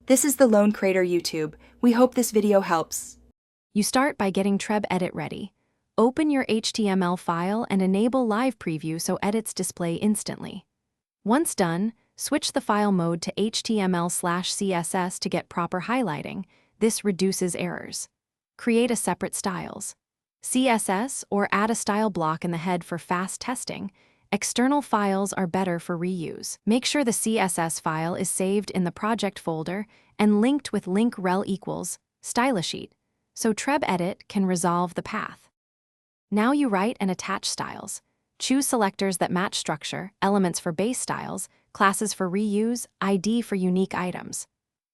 This is the Lone Creator YouTube. We hope this video helps. You start by getting Trebedit ready. Open your HTML file and enable live preview so edits display instantly. Once done, switch the file mode to HTML/CSS to get proper highlighting. This reduces errors. Create a separate styles. CSS or add a style block in the head for fast testing. External files are better for reuse. Make sure the CSS file is saved in the project folder and linked with link rel equals stylesheet, so Trebedit can resolve the path. Now you write and attach styles. Choose selectors that match structure, elements for base styles, classes for reuse, ID for unique items.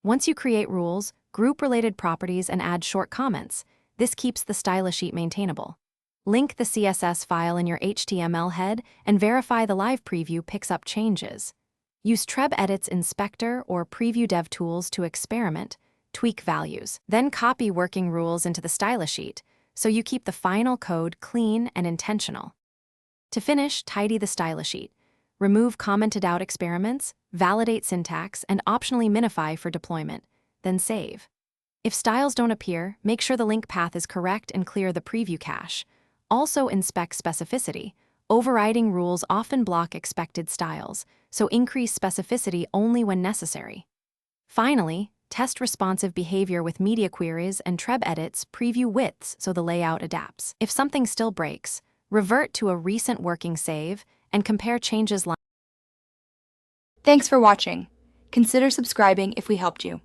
Once you create rules, group related properties and add short comments, this keeps the stylesheet maintainable. Link the CSS file in your HTML head and verify the live preview picks up changes. Use Trebedit's inspector or preview dev tools to experiment, tweak values. Then copy working rules into the stylesheet so you keep the final code clean and intentional. To finish, tidy the stylesheet. Remove commented out experiments, validate syntax, and optionally minify for deployment. Then save. If styles don't appear, make sure the link path is correct and clear the preview cache. Also inspect specificity. Overriding rules often block expected styles, so increase specificity only when necessary. Finally, test responsive behavior with media queries and Trebedit's preview widths so the layout adapts. If something still breaks, revert to a recent working save and compare changes. Thanks for watching. Consider subscribing if we helped you.